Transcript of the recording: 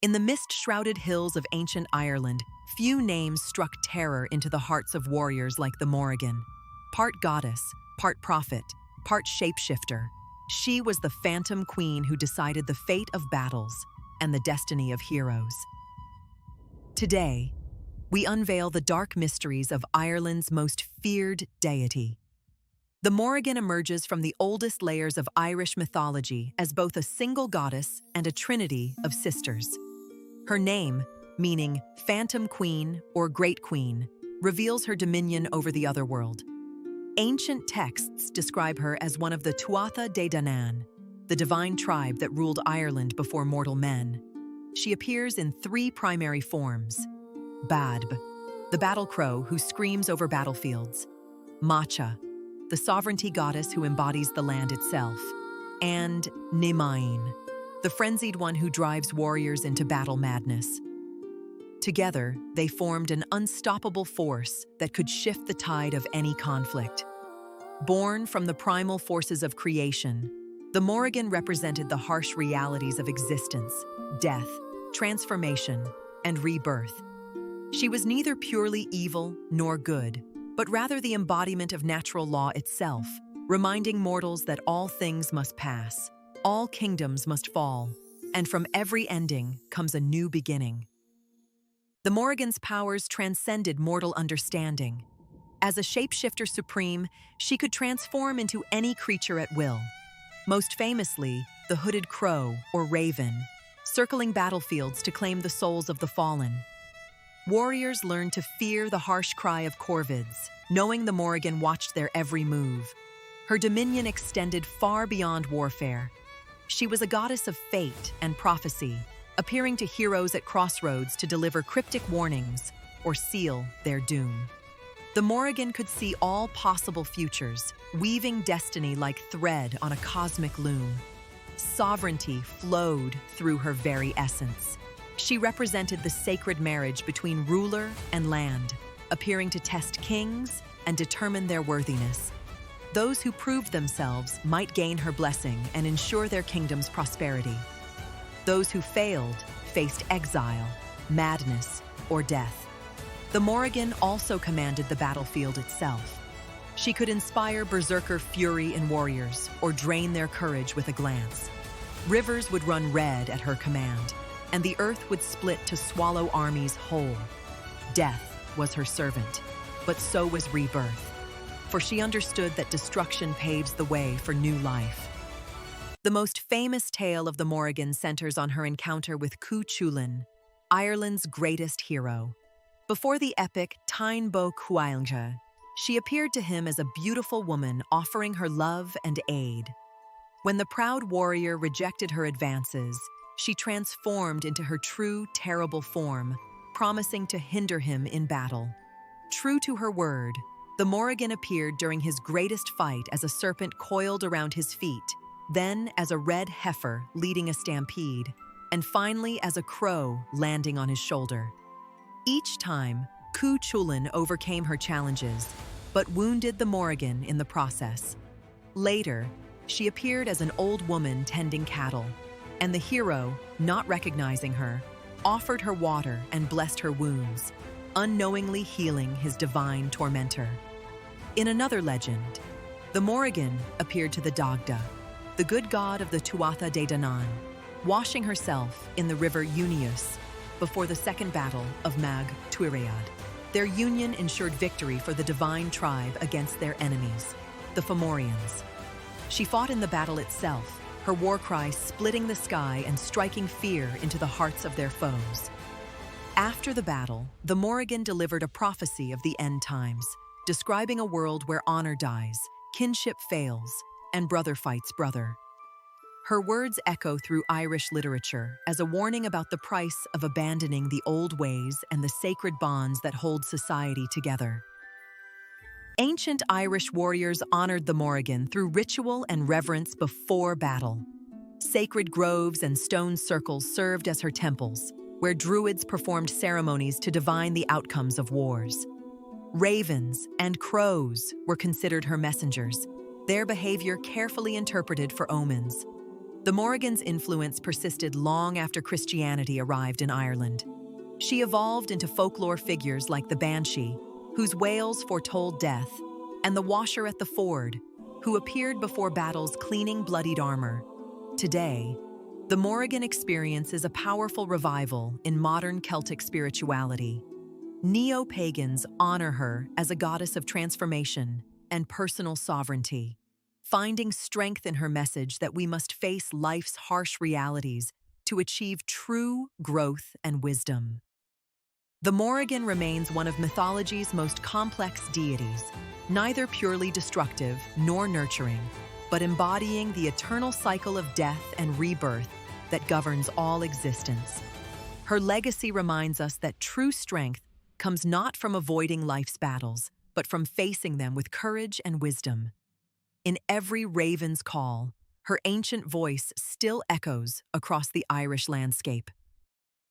In the mist-shrouded hills of ancient Ireland, few names struck terror into the hearts of warriors like the Morrigan. Part goddess, part prophet, part shapeshifter, she was the phantom queen who decided the fate of battles and the destiny of heroes. Today, we unveil the dark mysteries of Ireland's most feared deity. The Morrigan emerges from the oldest layers of Irish mythology as both a single goddess and a trinity of sisters. Her name, meaning Phantom Queen or Great Queen, reveals her dominion over the otherworld. Ancient texts describe her as one of the Tuatha De Danann, the divine tribe that ruled Ireland before mortal men. She appears in three primary forms: Badb, the battle crow who screams over battlefields; Macha, the sovereignty goddess who embodies the land itself; and Nimain, the frenzied one who drives warriors into battle madness. Together, they formed an unstoppable force that could shift the tide of any conflict. Born from the primal forces of creation, the Morrigan represented the harsh realities of existence, death, transformation, and rebirth. She was neither purely evil nor good, but rather the embodiment of natural law itself, reminding mortals that all things must pass, all kingdoms must fall, and from every ending comes a new beginning. The Morrigan's powers transcended mortal understanding. As a shapeshifter supreme, she could transform into any creature at will. Most famously, the hooded crow, or raven, circling battlefields to claim the souls of the fallen. Warriors learned to fear the harsh cry of corvids, knowing the Morrigan watched their every move. Her dominion extended far beyond warfare. She was a goddess of fate and prophecy, appearing to heroes at crossroads to deliver cryptic warnings or seal their doom. The Morrigan could see all possible futures, weaving destiny like thread on a cosmic loom. Sovereignty flowed through her very essence. She represented the sacred marriage between ruler and land, appearing to test kings and determine their worthiness. Those who proved themselves might gain her blessing and ensure their kingdom's prosperity. Those who failed faced exile, madness, or death. The Morrigan also commanded the battlefield itself. She could inspire berserker fury in warriors or drain their courage with a glance. Rivers would run red at her command, and the earth would split to swallow armies whole. Death was her servant, but so was rebirth, for she understood that destruction paves the way for new life. The most famous tale of the Morrigan centers on her encounter with Cú Chulainn, Ireland's greatest hero. Before the epic Táin Bó Cúailnge, she appeared to him as a beautiful woman offering her love and aid. When the proud warrior rejected her advances, she transformed into her true, terrible form, promising to hinder him in battle. True to her word, the Morrigan appeared during his greatest fight as a serpent coiled around his feet, then as a red heifer leading a stampede, and finally as a crow landing on his shoulder. Each time, Cú Chulainn overcame her challenges, but wounded the Morrigan in the process. Later, she appeared as an old woman tending cattle, and the hero, not recognizing her, offered her water and blessed her wounds, unknowingly healing his divine tormentor. In another legend, the Morrigan appeared to the Dagda, the good god of the Tuatha De Danann, washing herself in the river Unius before the second battle of Mag Tuiread. Their union ensured victory for the divine tribe against their enemies, the Fomorians. She fought in the battle itself, her war cry splitting the sky and striking fear into the hearts of their foes. After the battle, the Morrigan delivered a prophecy of the end times, describing a world where honor dies, kinship fails, and brother fights brother. Her words echo through Irish literature as a warning about the price of abandoning the old ways and the sacred bonds that hold society together. Ancient Irish warriors honored the Morrigan through ritual and reverence before battle. Sacred groves and stone circles served as her temples, where druids performed ceremonies to divine the outcomes of wars. Ravens and crows were considered her messengers, their behavior carefully interpreted for omens. The Morrigan's influence persisted long after Christianity arrived in Ireland. She evolved into folklore figures like the Banshee, whose wails foretold death, and the Washer at the Ford, who appeared before battles cleaning bloodied armor. Today, the Morrigan experiences a powerful revival in modern Celtic spirituality. Neo-pagans honor her as a goddess of transformation and personal sovereignty, finding strength in her message that we must face life's harsh realities to achieve true growth and wisdom. The Morrigan remains one of mythology's most complex deities, neither purely destructive nor nurturing, but embodying the eternal cycle of death and rebirth that governs all existence. Her legacy reminds us that true strength comes not from avoiding life's battles, but from facing them with courage and wisdom. In every raven's call, her ancient voice still echoes across the Irish landscape.